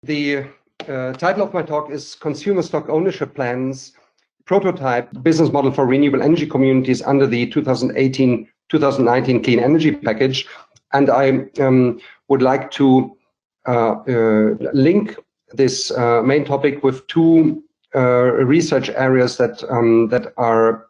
The title of my talk is Consumer Stock Ownership Plans, Prototype Business Model for Renewable Energy Communities under the 2018-2019 Clean Energy Package. And I would like to link this main topic with two research areas that are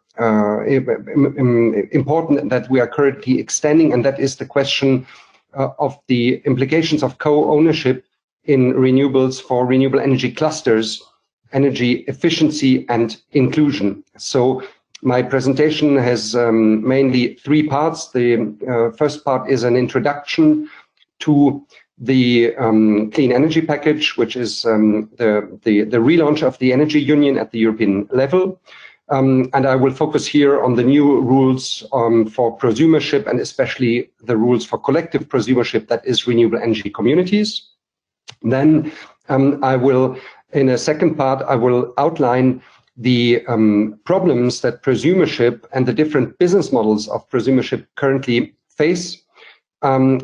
important that we are currently extending, and that is the question of the implications of co-ownership in renewables for renewable energy clusters, energy efficiency and inclusion. So my presentation has mainly three parts. The first part is an introduction to the Clean Energy Package, which is the relaunch of the Energy Union at the European level. And I will focus here on the new rules for prosumership, and especially the rules for collective prosumership, that is renewable energy communities. Then I will, in a second part, I will outline the problems that prosumership and the different business models of prosumership currently face. At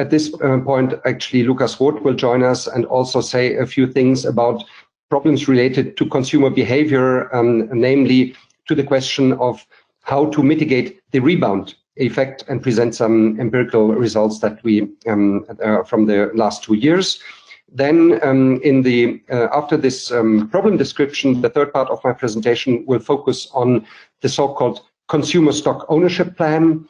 this point, actually, Lukas Roth will join us and also say a few things about problems related to consumer behavior, namely to the question of how to mitigate the rebound effect and present some empirical results that we from the last 2 years. Then after this problem description, the third part of my presentation will focus on the so-called consumer stock ownership plan,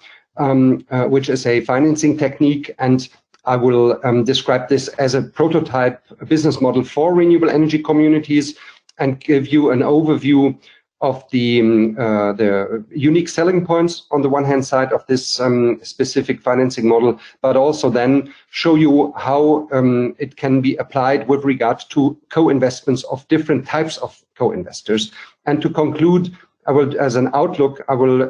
which is a financing technique, and I will describe this as a prototype business model for renewable energy communities and give you an overview of the unique selling points on the one hand side of this specific financing model, but also then show you how it can be applied with regard to co-investments of different types of co-investors. And to conclude, I will, as an outlook, I will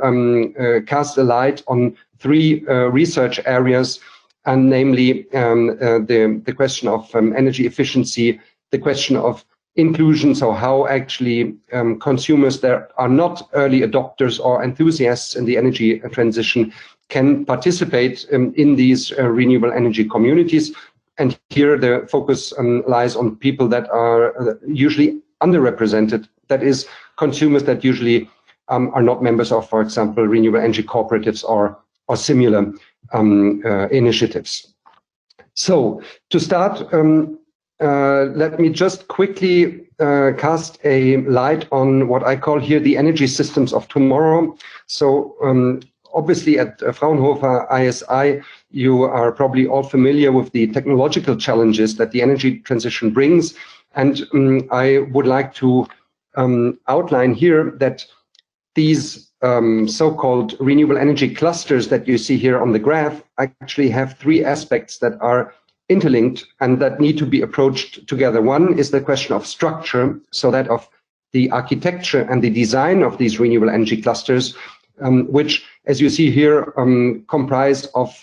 cast a light on three research areas, and namely the question of energy efficiency, the question of inclusion, so how actually consumers that are not early adopters or enthusiasts in the energy transition can participate in these renewable energy communities. And here the focus lies on people that are usually underrepresented, that is, consumers that usually are not members of, for example, renewable energy cooperatives or similar initiatives. So to start, let me just quickly cast a light on what I call here the energy systems of tomorrow. So obviously at Fraunhofer ISI, you are probably all familiar with the technological challenges that the energy transition brings. And I would like to outline here that these so-called renewable energy clusters that you see here on the graph actually have three aspects that are interlinked and that need to be approached together. One is the question of structure, so that of the architecture and the design of these renewable energy clusters, which, as you see here, comprise of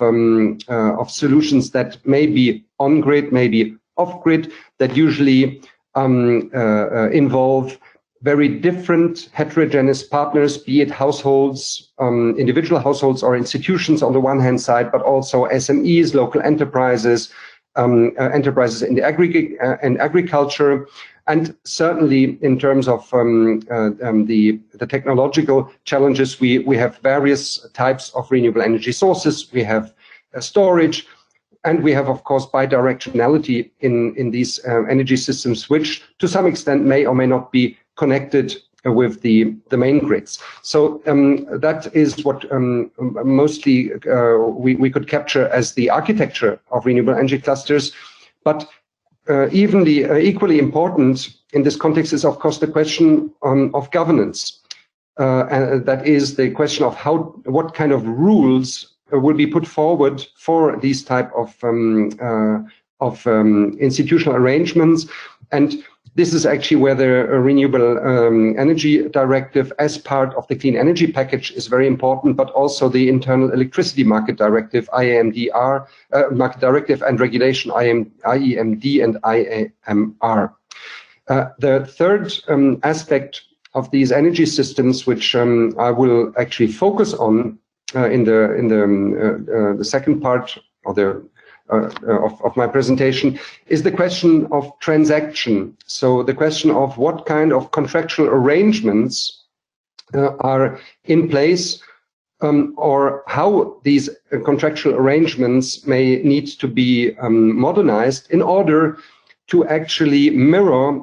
solutions that may be on-grid, may be off-grid, that usually involve very different heterogeneous partners, be it households, individual households or institutions on the one hand side, but also SMEs, local enterprises, enterprises in the agriculture, and certainly in terms of the technological challenges, we have various types of renewable energy sources. We have storage, and we have, of course, bidirectionality in these energy systems, which to some extent may or may not be connected with the main grids. So that is what mostly we could capture as the architecture of renewable energy clusters. But equally important in this context is, of course, the question of governance. And that is the question of what kind of rules will be put forward for these type of institutional arrangements. And this is actually where the Renewable Energy Directive as part of the Clean Energy Package is very important, but also the Internal Electricity Market Directive, IEMDR, Market Directive and Regulation, IEMD and IAMR. The third aspect of these energy systems, which I will actually focus on in the second part, or the of my presentation, is the question of transaction. So the question of what kind of contractual arrangements are in place, or how these contractual arrangements may need to be modernized in order to actually mirror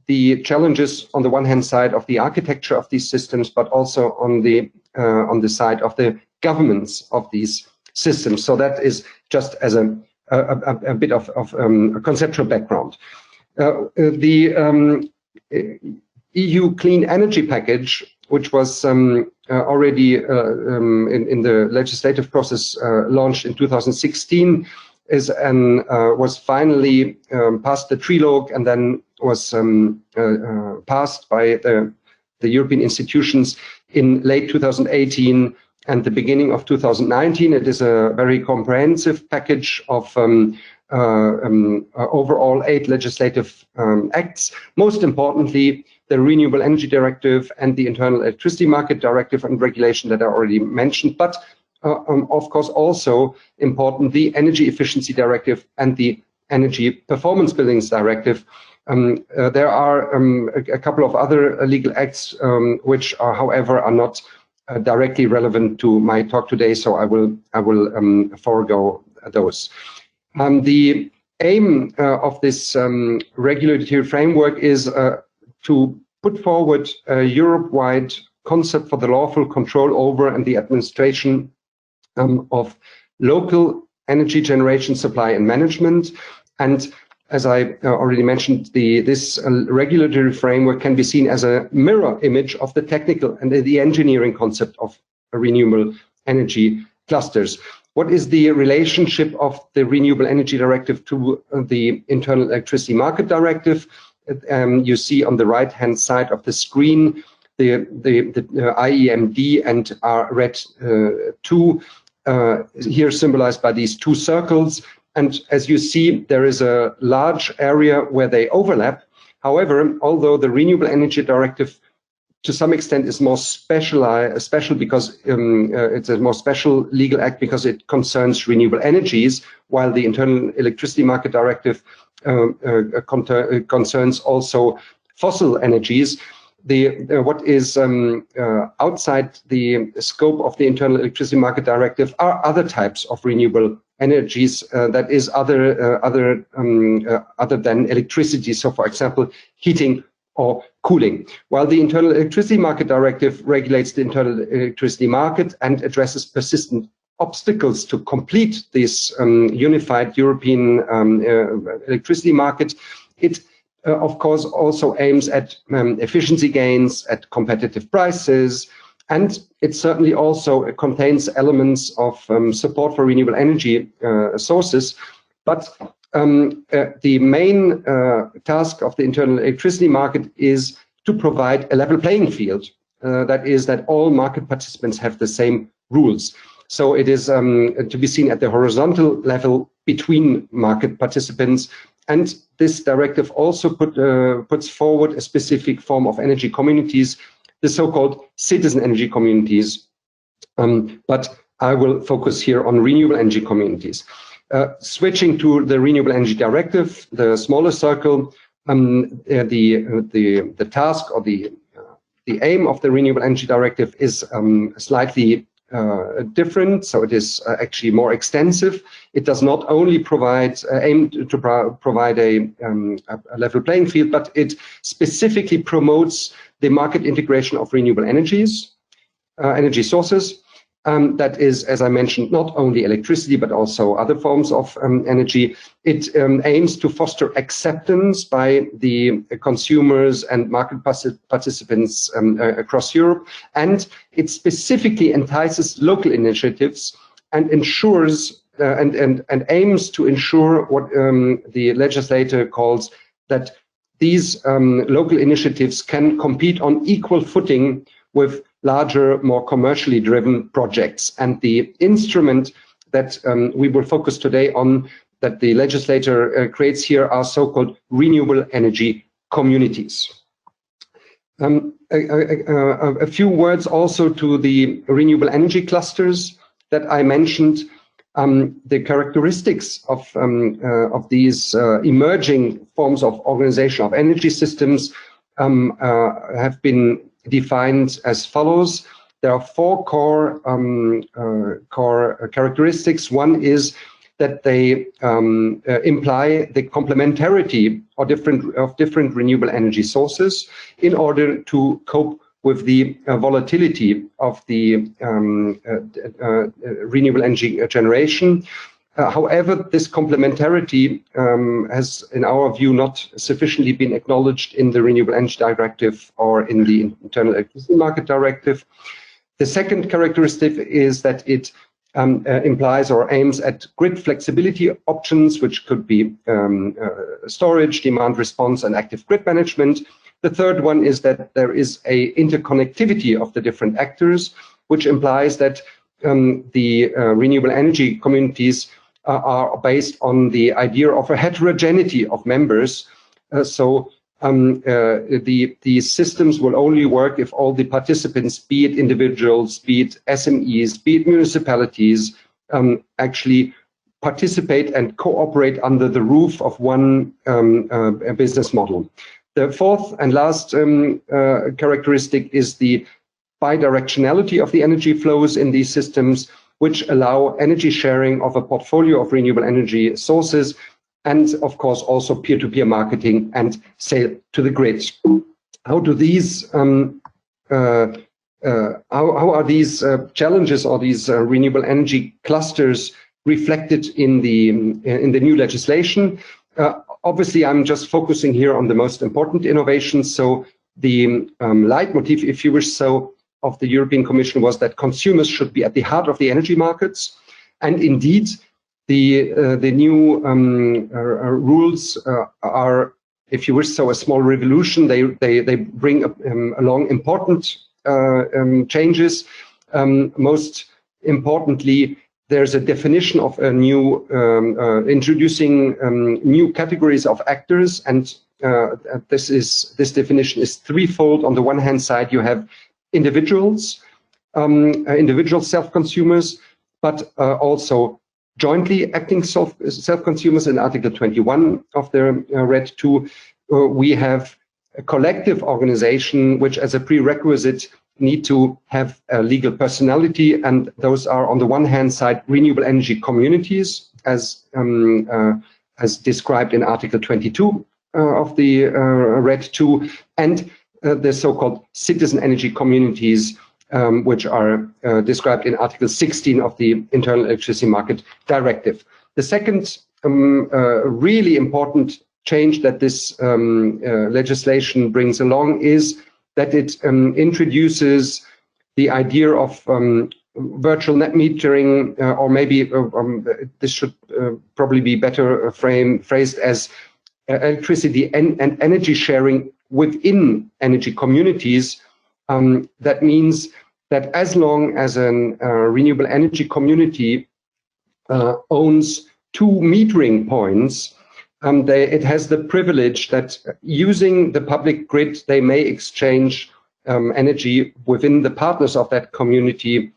the challenges on the one hand side of the architecture of these systems, but also on the side of the governance of these systems. So that is just as a bit of a conceptual background. The EU Clean Energy Package, which was already in the legislative process launched in 2016, was finally passed the trilogue and then was passed by the European institutions in late 2018 and the beginning of 2019. It is a very comprehensive package of overall 8 legislative acts. Most importantly, the Renewable Energy Directive and the Internal Electricity Market Directive and regulation that I already mentioned, but of course also important, the Energy Efficiency Directive and the Energy Performance Buildings Directive. There are a couple of other legal acts which are, however, are not directly relevant to my talk today, so I will forego those. The aim of this regulatory framework is to put forward a Europe-wide concept for the lawful control over and the administration of local energy generation, supply and management. And as I already mentioned, this regulatory framework can be seen as a mirror image of the technical and the engineering concept of renewable energy clusters. What is the relationship of the Renewable Energy Directive to the Internal Electricity Market Directive? You see on the right-hand side of the screen the IEMD and RED 2, here symbolized by these 2 circles. And as you see, there is a large area where they overlap. However, although the Renewable Energy Directive to some extent is more special because it's a more special legal act because it concerns renewable energies, while the Internal Electricity Market Directive concerns also fossil energies. What is outside the scope of the Internal Electricity Market Directive are other types of renewable energies, that is other than electricity. So, for example, heating or cooling. While the Internal Electricity Market Directive regulates the internal electricity market and addresses persistent obstacles to complete this unified European electricity market, it of course also aims at efficiency gains, at competitive prices, and it certainly also contains elements of support for renewable energy sources. But the main task of the internal electricity market is to provide a level playing field. That is, that all market participants have the same rules. So it is to be seen at the horizontal level between market participants. And this directive also puts forward a specific form of energy communities, the so-called citizen energy communities. But I will focus here on renewable energy communities. Switching to the Renewable Energy Directive, the smaller circle, the task or the aim of the Renewable Energy Directive is slightly different. So it is actually more extensive. It does not only aim to provide a level playing field, but it specifically promotes the market integration of renewable energies, energy sources. That is, as I mentioned, not only electricity, but also other forms of energy. It aims to foster acceptance by the consumers and market participants across Europe. And it specifically entices local initiatives and ensures and aims to ensure what the legislator calls that these local initiatives can compete on equal footing with larger, more commercially driven projects. And the instrument that we will focus today on, that the legislator creates here, are so-called renewable energy communities. A few words also to the renewable energy clusters that I mentioned. The characteristics of these emerging forms of organization of energy systems have been defined as follows. There are four core characteristics. One is that they imply the complementarity of different renewable energy sources in order to cope with the volatility of the renewable energy generation. However, this complementarity has, in our view, not sufficiently been acknowledged in the Renewable Energy Directive or in the Internal Electricity Market Directive. The second characteristic is that it implies or aims at grid flexibility options, which could be storage, demand response, and active grid management. The third one is that there is a interconnectivity of the different actors, which implies that the renewable energy communities are based on the idea of a heterogeneity of members. These systems will only work if all the participants, be it individuals, be it SMEs, be it municipalities, actually participate and cooperate under the roof of one business model. The fourth and last characteristic is the bi-directionality of the energy flows in these systems, which allow energy sharing of a portfolio of renewable energy sources, and of course also peer-to-peer marketing and sale to the grid. How do these how are these challenges or these renewable energy clusters reflected in the new legislation? Obviously, I'm just focusing here on the most important innovations. So the leitmotif, if you wish so, of the European Commission was that consumers should be at the heart of the energy markets. And indeed, the new rules are, if you wish so, a small revolution. They bring along important changes. Most importantly, there's a definition of a new, introducing new categories of actors, and this definition is threefold. On the one hand side, you have individuals, individual self-consumers, but also jointly acting self-consumers in Article 21 of the RED II. We have a collective organization, which as a prerequisite need to have a legal personality, and those are on the one hand side renewable energy communities, as described in Article 22 of the RED II, and the so-called citizen energy communities, which are described in Article 16 of the Internal Electricity Market Directive. The second really important change that this legislation brings along is that it introduces the idea of virtual net metering, or maybe this should probably be better phrased as electricity and energy sharing within energy communities. That means that as long as a renewable energy community owns two metering points, it has the privilege that using the public grid, they may exchange energy within the partners of that community,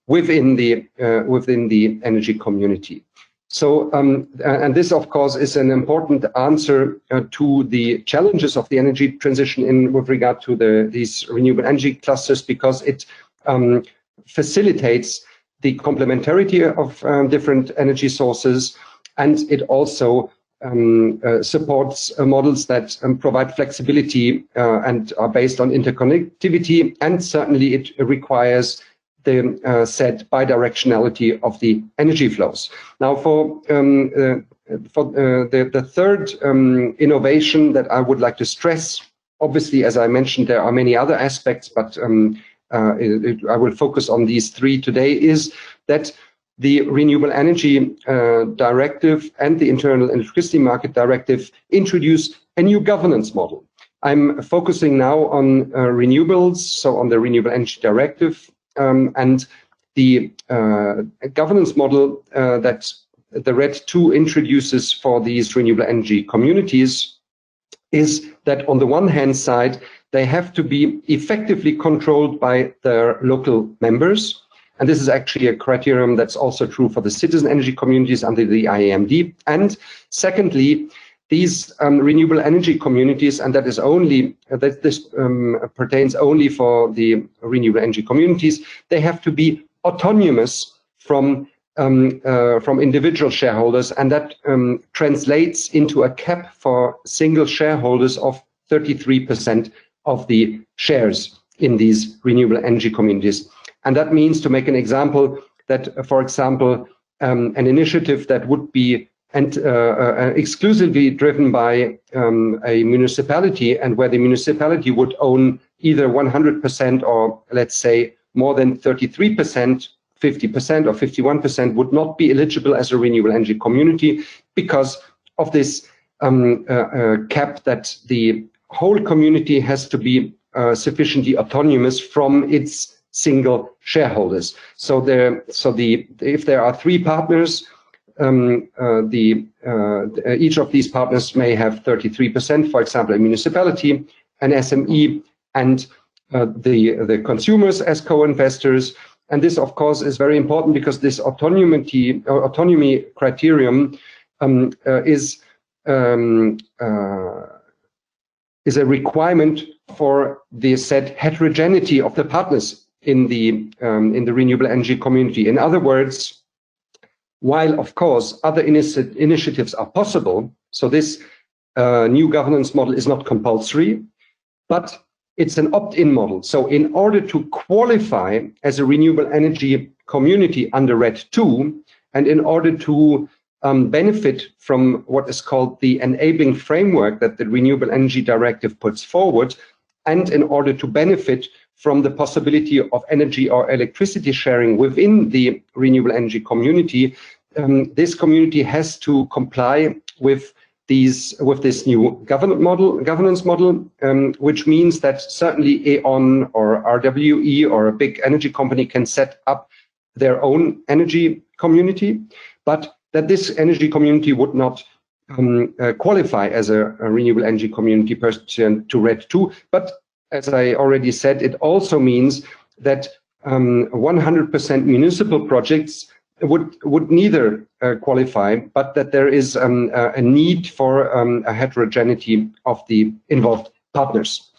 within the energy community. So, and this, of course, is an important answer to the challenges of the energy transition with regard to these renewable energy clusters, because it facilitates the complementarity of different energy sources, and it also supports models that provide flexibility and are based on interconnectivity, and certainly it requires the said bidirectionality of the energy flows. Now, for the third innovation that I would like to stress, obviously, as I mentioned, there are many other aspects, but I will focus on these three today, is that the Renewable Energy Directive and the Internal Electricity Market Directive introduce a new governance model. I'm focusing now on renewables, so on the Renewable Energy Directive, and the governance model that the RED II introduces for these renewable energy communities is that on the one hand side, they have to be effectively controlled by their local members. And this is actually a criterion that's also true for the citizen energy communities under the IAMD. And secondly, these renewable energy communities, and that is only that this pertains only for the renewable energy communities, they have to be autonomous from individual shareholders, and that translates into a cap for single shareholders of 33% of the shares in these renewable energy communities. And that means, to make an example, that, for example, an initiative that would be exclusively driven by a municipality, and where the municipality would own either 100% or, let's say, more than 33%, 50% or 51%, would not be eligible as a renewable energy community because of this cap that the whole community has to be sufficiently autonomous from its single shareholders. So if there are three partners, each of these partners may have 33%, for example, a municipality, an SME, and the consumers as co-investors. And this, of course, is very important because this autonomy criterion is a requirement for the said heterogeneity of the partners in the renewable energy community. In other words, while, of course, other initiatives are possible, so this new governance model is not compulsory, but it's an opt-in model. So in order to qualify as a renewable energy community under RED II, and in order to benefit from what is called the enabling framework that the Renewable Energy Directive puts forward, and in order to benefit from the possibility of energy or electricity sharing within the renewable energy community, this community has to comply with this new governance model, which means that certainly E.ON or RWE or a big energy company can set up their own energy community, but that this energy community would not qualify as a renewable energy community pursuant to RED II. But as I already said, it also means that 100% municipal projects would neither qualify, but that there is a need for a heterogeneity of the involved partners.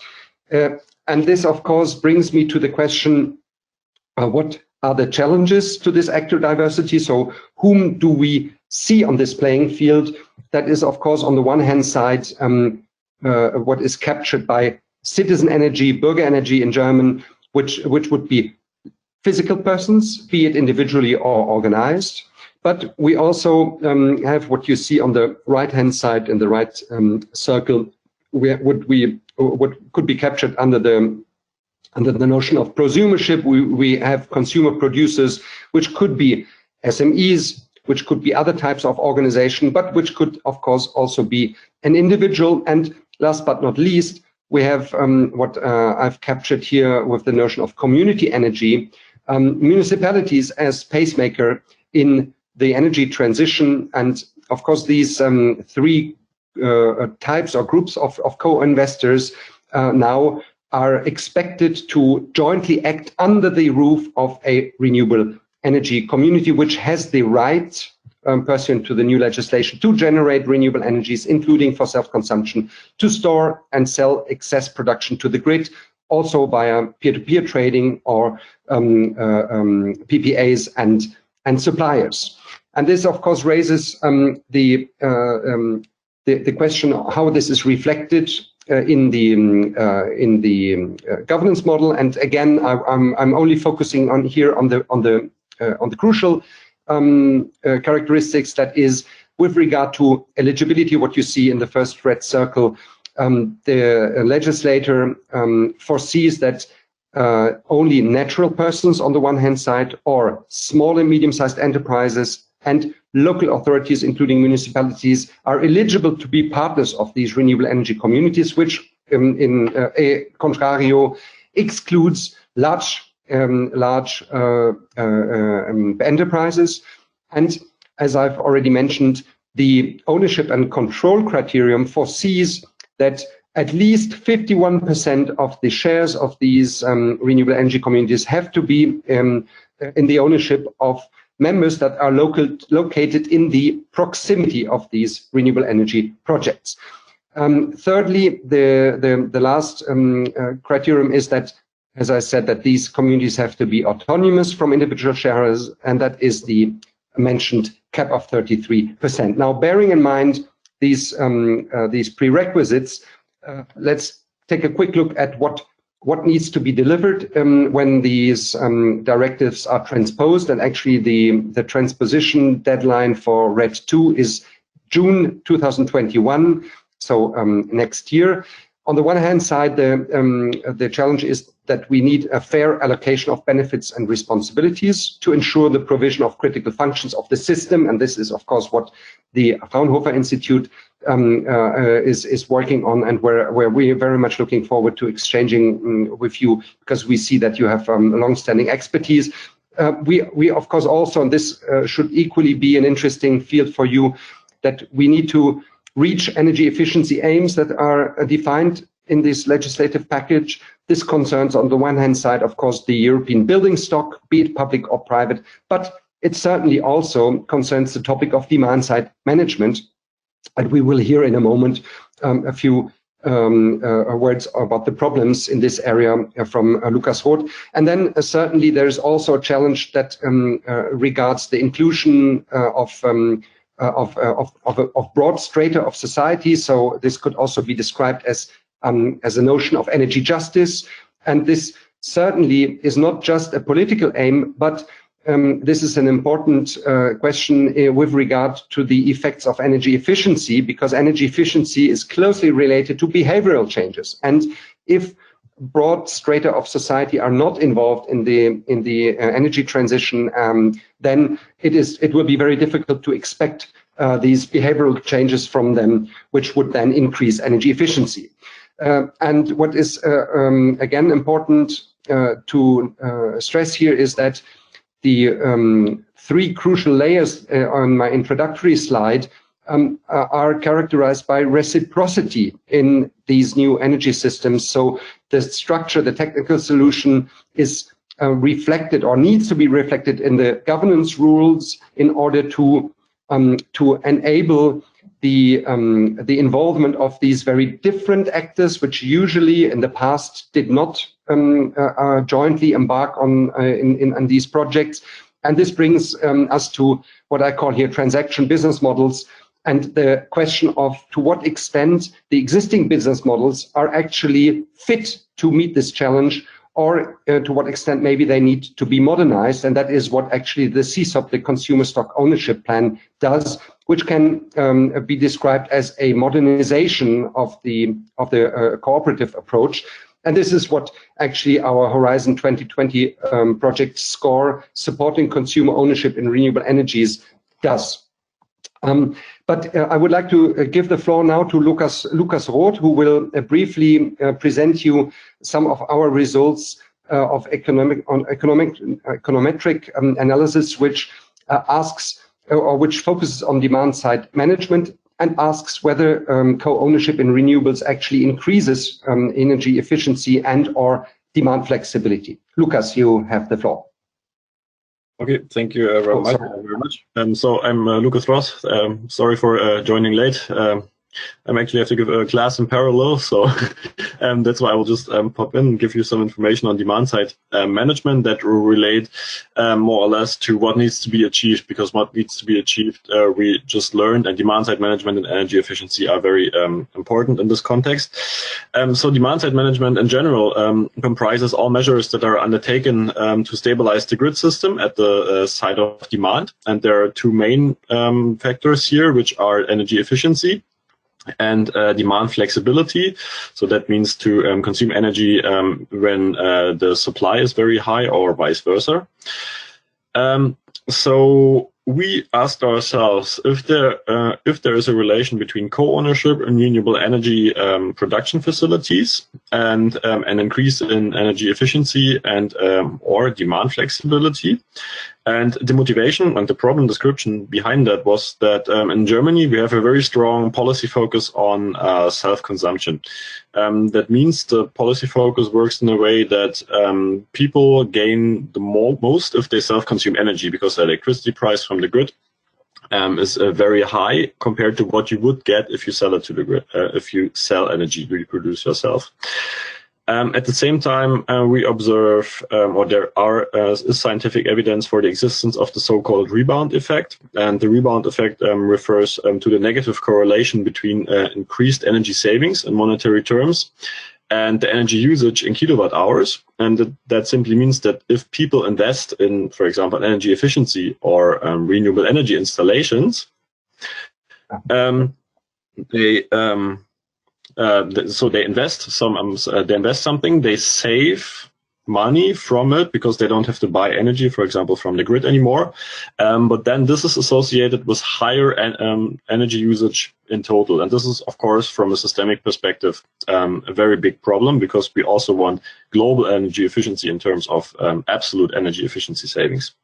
And this, of course, brings me to the question, what are the challenges to this actor diversity? So whom do we see on this playing field? That is, of course, on the one hand side, what is captured by citizen energy, Bürgerenergie in German, which would be physical persons, be it individually or organized. But we also have what you see on the right-hand side in the right circle, what could be captured under the notion of prosumership. We have consumer producers, which could be SMEs, which could be other types of organization, but which could, of course, also be an individual. And last but not least, we have what I've captured here with the notion of community energy, municipalities as pacemaker in the energy transition. And of course, these three types or groups of co-investors now are expected to jointly act under the roof of a renewable energy community, which has the right, pursuant to the new legislation, to generate renewable energies, including for self-consumption, to store and sell excess production to the grid, also via peer-to-peer trading or PPAs and suppliers. And this, of course, raises the question of how this is reflected in the governance model. And again, I'm only focusing on the crucial characteristics, that is, with regard to eligibility, what you see in the first red circle. The legislator foresees that only natural persons on the one hand side, or small and medium-sized enterprises and local authorities, including municipalities, are eligible to be partners of these renewable energy communities, which in a contrario excludes large enterprises. And as I've already mentioned, the ownership and control criterion foresees that at least 51% of the shares of these renewable energy communities have to be in the ownership of members that are located in the proximity of these renewable energy projects. Thirdly, the last criterion is that, as I said, that these communities have to be autonomous from individual shareholders, and that is the mentioned cap of 33%. Now, bearing in mind these prerequisites, let's take a quick look at what needs to be delivered when these directives are transposed. And actually, the transposition deadline for RED II is June 2021, so next year. On the one hand side, the challenge is that we need a fair allocation of benefits and responsibilities to ensure the provision of critical functions of the system. And this is, of course, what the Fraunhofer Institute is working on, and where we are very much looking forward to exchanging with you, because we see that you have long-standing expertise. We, of course, also, and this should equally be an interesting field for you, that we need to reach energy efficiency aims that are defined in this legislative package. This concerns, on the one hand side, of course, the European building stock, be it public or private, but it certainly also concerns the topic of demand-side management. And we will hear in a moment a few words about the problems in this area from Lukas Roth. And then certainly there's also a challenge that regards the inclusion of broad strata of society. So this could also be described as a notion of energy justice. And this certainly is not just a political aim, but this is an important question with regard to the effects of energy efficiency, because energy efficiency is closely related to behavioral changes. And if broad strata of society are not involved in the energy transition, then it will be very difficult to expect these behavioral changes from them, which would then increase energy efficiency. And what is again important to stress here is that the three crucial layers on my introductory slide are characterized by reciprocity in these new energy systems. So the structure, the technical solution is reflected, or needs to be reflected, in the governance rules in order to enable the involvement of these very different actors, which usually in the past did not jointly embark on in these projects. And this brings us to what I call here transaction business models, and the question of to what extent the existing business models are actually fit to meet this challenge, or to what extent maybe they need to be modernized. And that is what actually the CSOP, the Consumer Stock Ownership Plan, does, which can be described as a modernization of the cooperative approach. And this is what actually our Horizon 2020 project SCORE, supporting consumer ownership in renewable energies, does. But I would like to give the floor now to Lukas Roth, who will briefly present you some of our results of econometric analysis, which asks, or which focuses on demand-side management, and asks whether co-ownership in renewables actually increases energy efficiency and or demand flexibility. Lukas, you have the floor. Okay, thank you very much. So I'm Lukas Roth. Sorry for joining late. I actually have to give a class in parallel, so that's why I will just pop in and give you some information on demand-side management that will relate more or less to what needs to be achieved, because what needs to be achieved we just learned, and demand-side management and energy efficiency are very important in this context. So demand-side management in general comprises all measures that are undertaken to stabilize the grid system at the side of demand, and there are two main factors here, which are energy efficiency and demand flexibility. So that means to consume energy when the supply is very high, or vice versa. So we asked ourselves if there is a relation between co-ownership in renewable energy production facilities and an increase in energy efficiency and or demand flexibility. And the motivation and the problem description behind that was that in Germany, we have a very strong policy focus on self-consumption. That means the policy focus works in a way that people gain the most if they self-consume energy, because the electricity price from the grid is very high compared to what you would get if you sell it to the grid, if you sell energy you produce yourself. At the same time, we observe, or there is scientific evidence for the existence of the so-called rebound effect. And the rebound effect refers to the negative correlation between increased energy savings in monetary terms and the energy usage in kilowatt hours. And that simply means that if people invest in, for example, energy efficiency or renewable energy installations, so they invest something, they save money from it because they don't have to buy energy, for example, from the grid anymore. But then this is associated with higher energy usage in total. And this is, of course, from a systemic perspective, a very big problem, because we also want global energy efficiency in terms of absolute energy efficiency savings.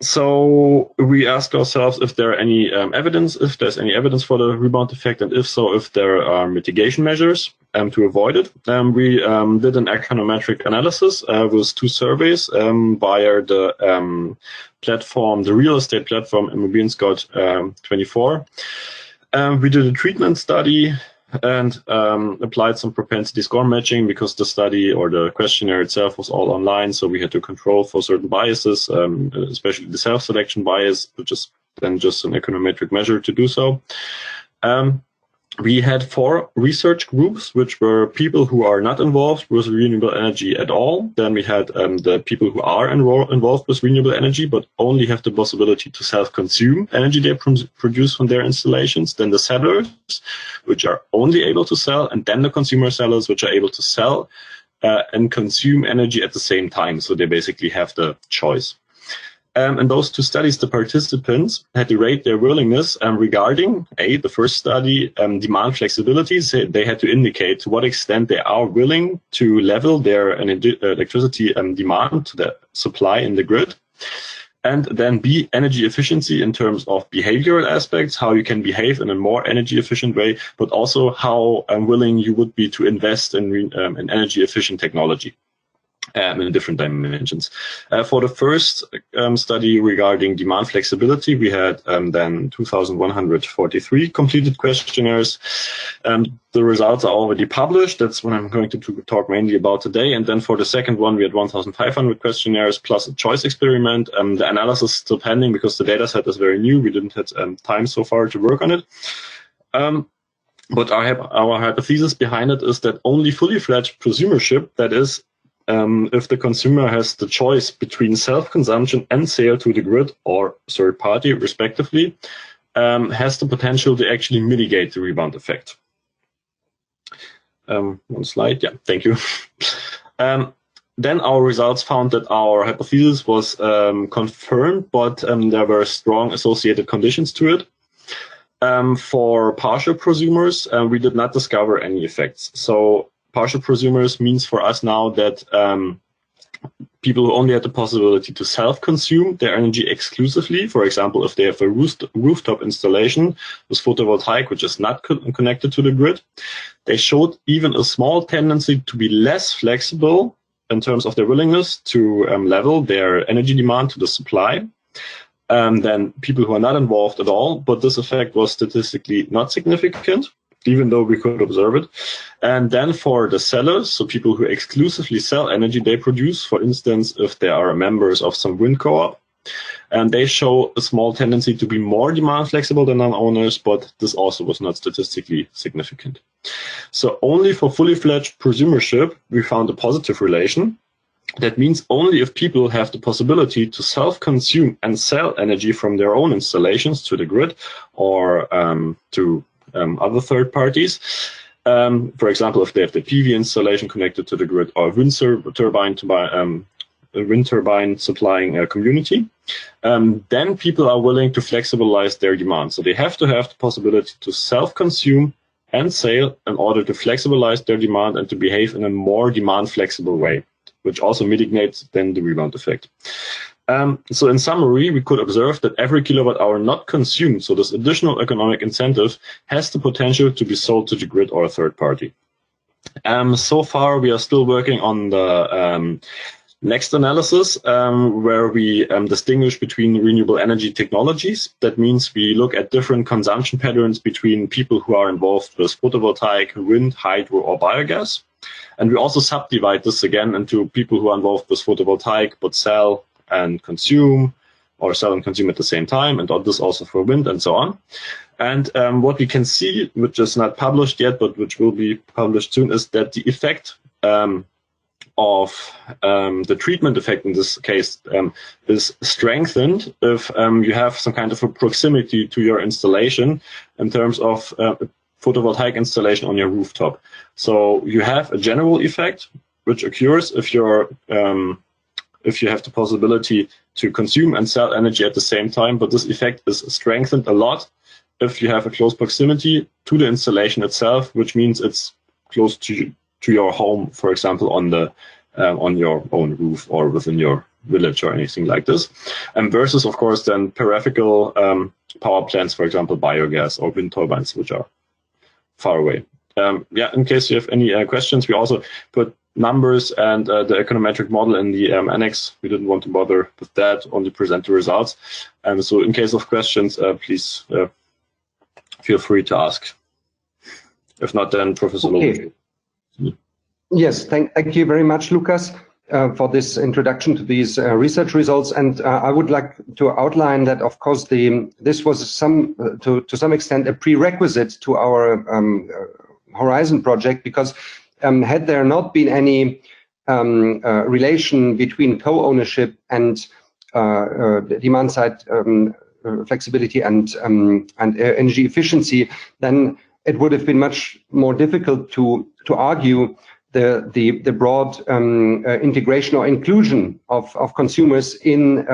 So we ask ourselves if there are any evidence, if there's any evidence for the rebound effect, and if so, if there are mitigation measures to avoid it. We did an econometric analysis with 2 surveys via the platform, the real estate platform Immobilien-Scout24. We did a treatment study and applied some propensity score matching, because the study or the questionnaire itself was all online, so we had to control for certain biases, especially the self-selection bias, which is then just an econometric measure to do so. We had 4 research groups, which were people who are not involved with renewable energy at all. Then we had the people who are involved with renewable energy, but only have the possibility to self-consume energy they produce from their installations. Then the sellers, which are only able to sell, and then the consumer sellers, which are able to sell and consume energy at the same time. So they basically have the choice. In those 2 studies, the participants had to rate their willingness regarding, the first study, demand flexibility. So they had to indicate to what extent they are willing to level their electricity demand to the supply in the grid. And then B, energy efficiency in terms of behavioral aspects, how you can behave in a more energy efficient way, but also how willing you would be to invest in energy efficient technology. In different dimensions. For the first study regarding demand flexibility, we had then 2,143 completed questionnaires. The results are already published. That's what I'm going to talk mainly about today. And then for the second one, we had 1,500 questionnaires plus a choice experiment. The analysis is still pending because the data set is very new. We didn't have time so far to work on it. But our hypothesis behind it is that only fully fledged prosumership, that is, if the consumer has the choice between self-consumption and sale to the grid or third party, respectively, has the potential to actually mitigate the rebound effect. One slide, yeah, thank you. Then our results found that our hypothesis was confirmed, but there were strong associated conditions to it. For partial prosumers, we did not discover any effects. So partial prosumers means for us now that people who only had the possibility to self-consume their energy exclusively, for example, if they have a rooftop installation with photovoltaic, which is not connected to the grid, they showed even a small tendency to be less flexible in terms of their willingness to level their energy demand to the supply than people who are not involved at all. But this effect was statistically not significant, even though we could observe it. And then for the sellers, so people who exclusively sell energy they produce, for instance, if they are members of some wind co-op, and they show a small tendency to be more demand flexible than non-owners, but this also was not statistically significant. So only for fully fledged prosumership, we found a positive relation. That means only if people have the possibility to self-consume and sell energy from their own installations to the grid or to other third parties. For example, if they have the PV installation connected to the grid or wind turbine supplying a community, then people are willing to flexibilize their demand. So they have to have the possibility to self-consume and sell in order to flexibilize their demand and to behave in a more demand flexible way, which also mitigates then the rebound effect. So in summary, we could observe that every kilowatt hour not consumed, so this additional economic incentive, has the potential to be sold to the grid or a third party. So far, we are still working on the next analysis, where we distinguish between renewable energy technologies. That means we look at different consumption patterns between people who are involved with photovoltaic, wind, hydro, or biogas. And we also subdivide this again into people who are involved with photovoltaic but sell and consume, or sell and consume at the same time, and this also for wind and so on. And what we can see, which is not published yet, but which will be published soon, is that the effect of the treatment effect in this case is strengthened if you have some kind of a proximity to your installation in terms of photovoltaic installation on your rooftop. So you have a general effect which occurs if you're if you have the possibility to consume and sell energy at the same time, but this effect is strengthened a lot if you have a close proximity to the installation itself, which means it's close to your home, for example, on your own roof or within your village or anything like this. And versus, of course, then peripheral power plants, for example, biogas or wind turbines, which are far away. Yeah, in case you have any questions, we also put numbers and the econometric model in the annex. We didn't want to bother with that, only present the results. So in case of questions, please feel free to ask. If not, then Professor Lowitzsch. Yes, thank you very much, Lucas, for this introduction to these research results. And I would like to outline that, of course, this was to some extent a prerequisite to our Horizon project, because had there not been any relation between co-ownership and demand-side flexibility and energy efficiency, then it would have been much more difficult to argue the broad integration or inclusion of consumers in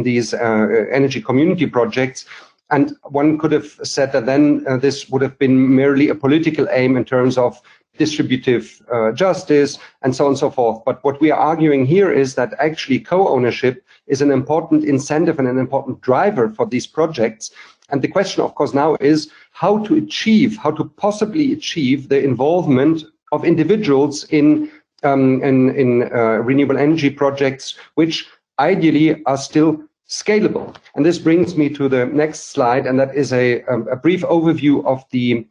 these energy community projects. And one could have said that then this would have been merely a political aim in terms of distributive justice and so on and so forth. But what we are arguing here is that actually co-ownership is an important incentive and an important driver for these projects. And the question, of course, now is how to possibly achieve the involvement of individuals in renewable energy projects, which ideally are still scalable. And this brings me to the next slide, and that is a brief overview of the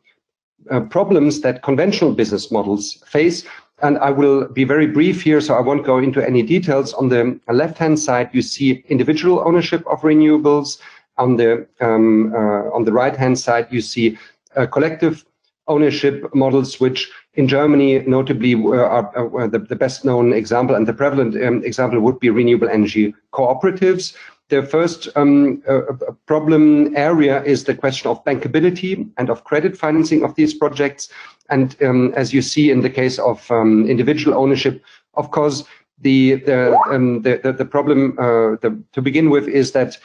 problems that conventional business models face. And I will be very brief here, so I won't go into any details. On the left-hand side, you see individual ownership of renewables. On the right-hand side, you see collective ownership models, which in Germany notably are the best known example, and the prevalent example would be renewable energy cooperatives. The first problem area is the question of bankability and of credit financing of these projects. And as you see in the case of individual ownership, of course, the problem to begin with is that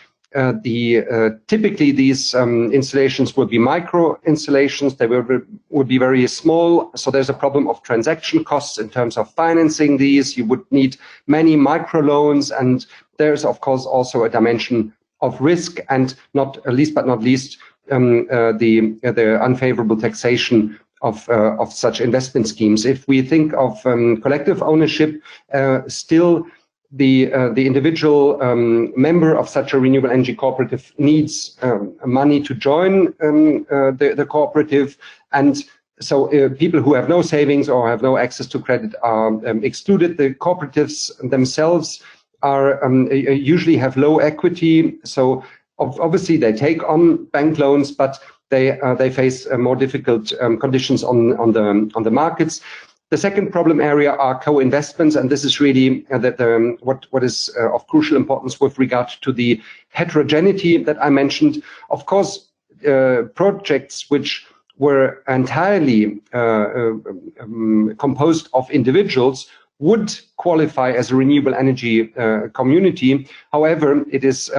typically these installations will be micro installations. They would be very small. So there's a problem of transaction costs in terms of financing these. You would need many micro loans, and there's of course also a dimension of risk, and not least but not least the unfavorable taxation of such investment schemes. If we think of collective ownership, still the individual member of such a renewable energy cooperative needs money to join the cooperative, and so people who have no savings or have no access to credit are excluded. The cooperatives themselves are usually have low equity, so obviously they take on bank loans, but they face more difficult conditions on the markets. The second problem area are co-investments, and this is really what is of crucial importance with regard to the heterogeneity that I mentioned. Of course, projects which were entirely composed of individuals would qualify as a renewable energy community. However, it is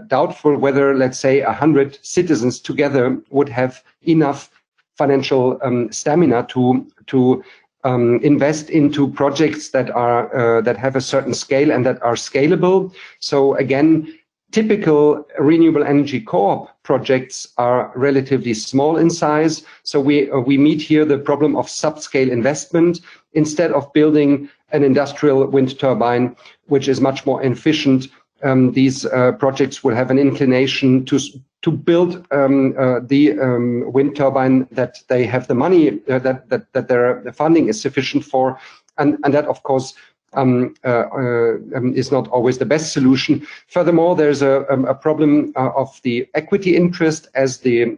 doubtful whether, let's say, 100 citizens together would have enough financial stamina to invest into projects that are that have a certain scale and that are scalable. So again, typical renewable energy co-op projects are relatively small in size. So we meet here the problem of subscale investment. Instead of building an industrial wind turbine, which is much more efficient, these projects will have an inclination to build the wind turbine that they have the money, that their funding is sufficient for, and that of course is not always the best solution. Furthermore, there's a problem of the equity interest, as the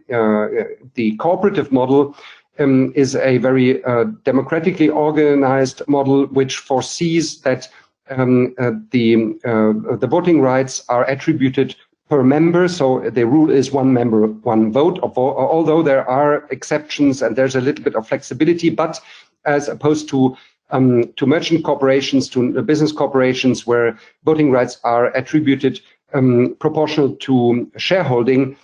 cooperative model is a very democratically organized model, which foresees that the voting rights are attributed per member. So the rule is one member, one vote, although there are exceptions and there's a little bit of flexibility, but as opposed to merchant corporations, to business corporations, where voting rights are attributed proportional to shareholding,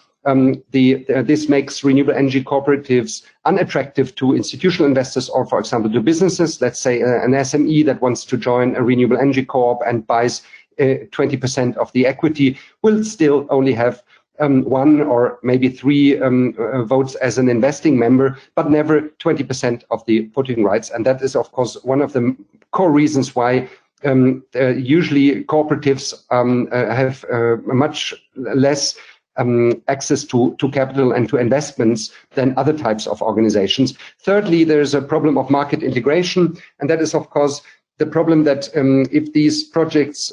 this makes renewable energy cooperatives unattractive to institutional investors or, for example, to businesses. Let's say an SME that wants to join a renewable energy co-op and buys 20% of the equity will still only have 1 or maybe 3 votes as an investing member, but never 20% of the voting rights. And that is, of course, one of the core reasons why usually cooperatives have much less access to capital and to investments than other types of organizations. Thirdly, there's a problem of market integration, and that is, of course, the problem that if these projects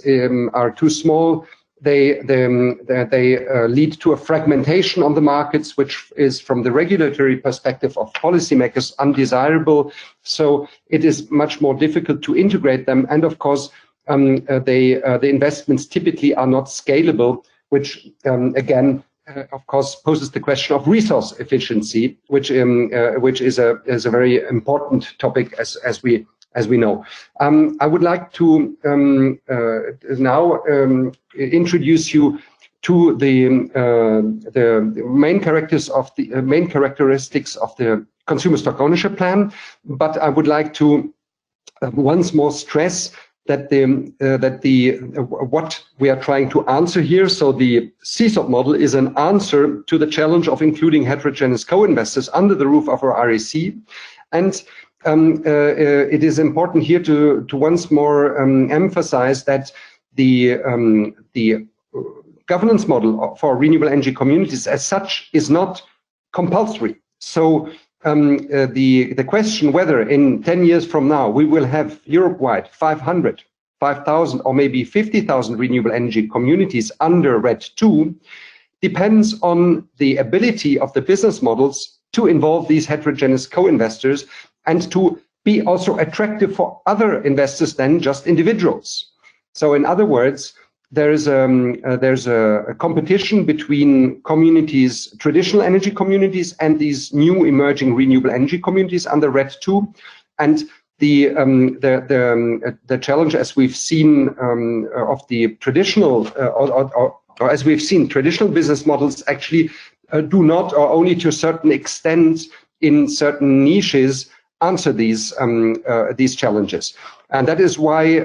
are too small, they lead to a fragmentation on the markets, which is, from the regulatory perspective of policymakers, undesirable. So it is much more difficult to integrate them, and of course, the investments typically are not scalable, which again, of course, poses the question of resource efficiency, which is a very important topic as we know. I would like to now introduce you to the main characteristics of the consumer stock ownership plan. But I would like to once more stress that what we are trying to answer here. So the CSOP model is an answer to the challenge of including heterogeneous co-investors under the roof of our REC, and it is important here to once more emphasize that the governance model for renewable energy communities as such is not compulsory. So the question whether in 10 years from now we will have Europe-wide 500, 5,000 or maybe 50,000 renewable energy communities under RED II depends on the ability of the business models to involve these heterogeneous co-investors and to be also attractive for other investors than just individuals. So in other words, there's a competition between communities, traditional energy communities, and these new emerging renewable energy communities under RED II. And the challenge, as we've seen, of the traditional, or as we've seen, traditional business models actually do not, or only to a certain extent in certain niches, answer these challenges. And that is why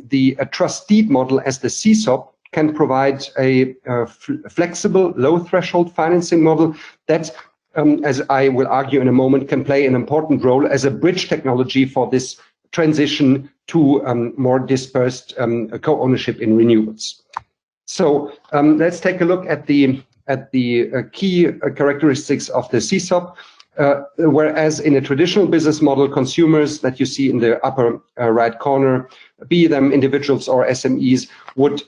the trust-deed model as the CSOP can provide a flexible, low-threshold financing model that, as I will argue in a moment, can play an important role as a bridge technology for this transition to more dispersed co-ownership in renewables. So let's take a look at the key characteristics of the CSOP. Whereas in a traditional business model, consumers that you see in the upper right corner, be them individuals or SMEs, would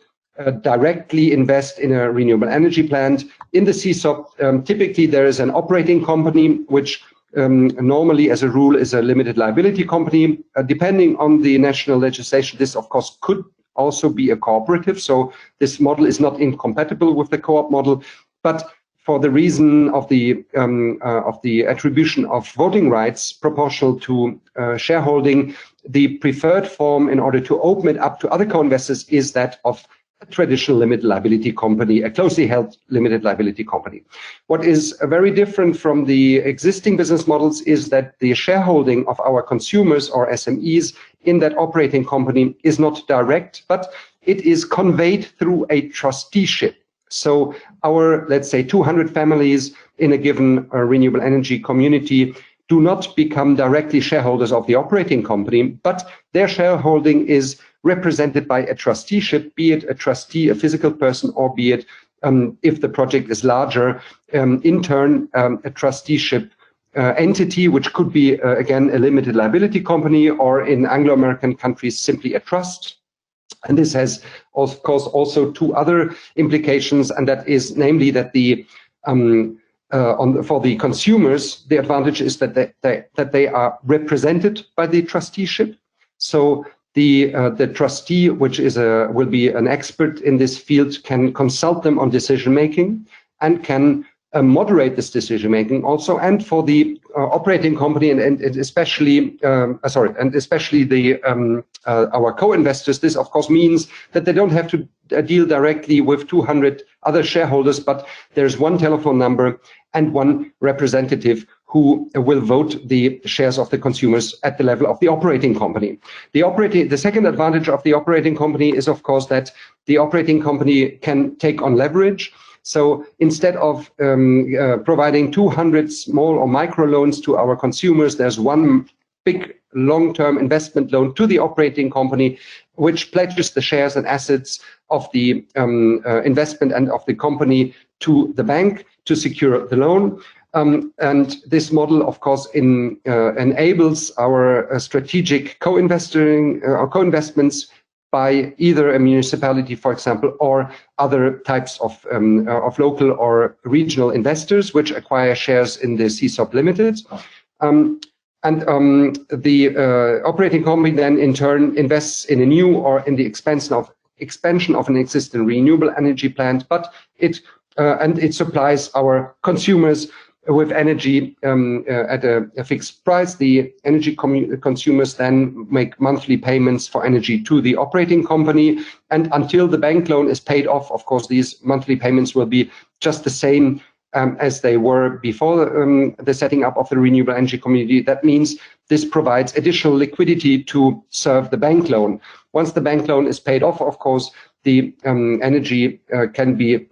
directly invest in a renewable energy plant. In the CSOP, typically there is an operating company, which normally, as a rule, is a limited liability company. Depending on the national legislation, this, of course, could also be a cooperative. So this model is not incompatible with the co-op model, but for the reason of the attribution of voting rights proportional to shareholding, the preferred form in order to open it up to other co-investors is that of a traditional limited liability company, a closely held limited liability company. What is very different from the existing business models is that the shareholding of our consumers or SMEs in that operating company is not direct, but it is conveyed through a trusteeship. So our, let's say, 200 families in a given renewable energy community do not become directly shareholders of the operating company, but their shareholding is represented by a trusteeship, be it a trustee, a physical person, or be it, if the project is larger, in turn, a trusteeship entity, which could be, again, a limited liability company, or in Anglo-American countries, simply a trust. And this has, of course, also two other implications, and that is namely that the for the consumers, the advantage is that they are represented by the trusteeship. So the trustee, which is will be an expert in this field, can consult them on decision making and can moderate this decision making also. And for the operating company and especially the our co-investors, this of course means that they don't have to deal directly with 200 other shareholders, but there's one telephone number and one representative who will vote the shares of the consumers at the level of the operating company. The second advantage of the operating company is, of course, that the operating company can take on leverage. So instead of providing 200 small or micro loans to our consumers, there's one big long-term investment loan to the operating company, which pledges the shares and assets of the investment and of the company to the bank to secure the loan. And this model, of course, enables our strategic co-investing or co-investments by either a municipality, for example, or other types of local or regional investors, which acquire shares in the CSOP Limited. The operating company then, in turn, invests in a new or in the expansion of an existing renewable energy plant, but it supplies our consumers with energy at a fixed price. The energy consumers then make monthly payments for energy to the operating company. And until the bank loan is paid off, of course, these monthly payments will be just the same as they were before the setting up of the renewable energy community. That means this provides additional liquidity to serve the bank loan. Once the bank loan is paid off, of course, the energy can be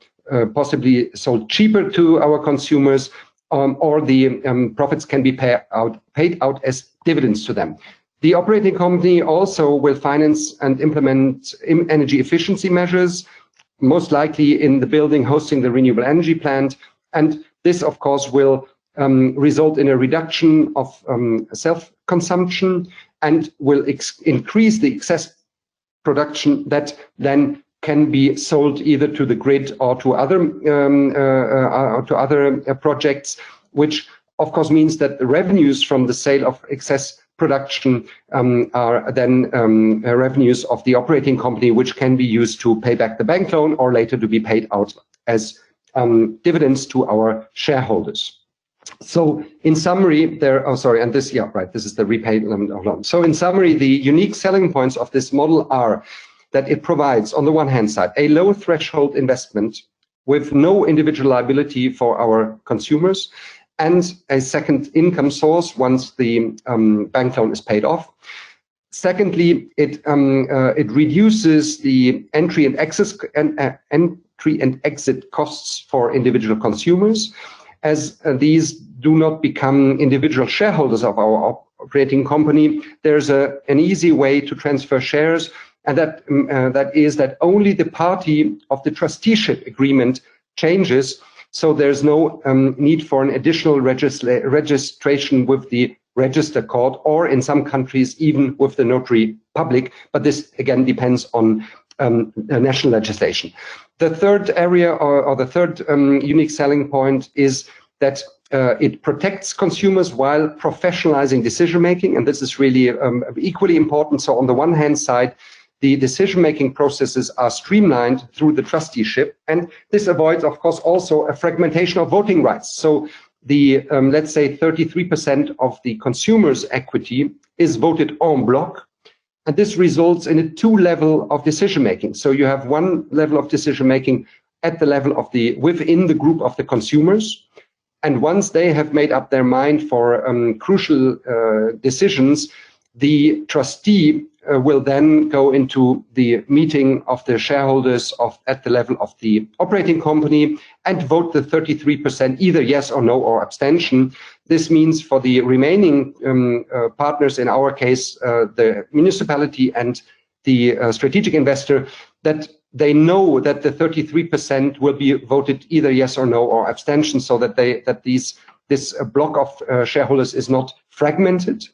possibly sold cheaper to our consumers, or the profits can be paid out as dividends to them. The operating company also will finance and implement energy efficiency measures, most likely in the building hosting the renewable energy plant. And this, of course, will result in a reduction of self-consumption and will increase the excess production that then can be sold either to the grid or to other projects, which of course means that the revenues from the sale of excess production are then revenues of the operating company, which can be used to pay back the bank loan or later to be paid out as dividends to our shareholders. So in summary, this is the repayment of loan. So in summary, the unique selling points of this model are that it provides, on the one hand side, a low threshold investment with no individual liability for our consumers and a second income source once the bank loan is paid off. Secondly, it reduces the entry and exit costs for individual consumers, as these do not become individual shareholders of our operating company. There's an easy way to transfer shares, and that is that only the party of the trusteeship agreement changes. So there's no need for an additional registration with the register court, or in some countries even with the notary public. But this again depends on national legislation. The third area, or the third unique selling point, is that it protects consumers while professionalizing decision making, and this is really equally important. So on the one hand side, the decision-making processes are streamlined through the trusteeship, and this avoids, of course, also a fragmentation of voting rights. So the, let's say, 33% of the consumer's equity is voted en bloc, And this results in a two-level of decision-making. So you have one level of decision-making at the level of within the group of the consumers. And once they have made up their mind for crucial decisions, the trustee will then go into the meeting of the shareholders at the level of the operating company and vote the 33% either yes or no or abstention. This means for the remaining partners, in our case, the municipality and the strategic investor, that they know that the 33% will be voted either yes or no or abstention, so that this block of shareholders is not fragmented.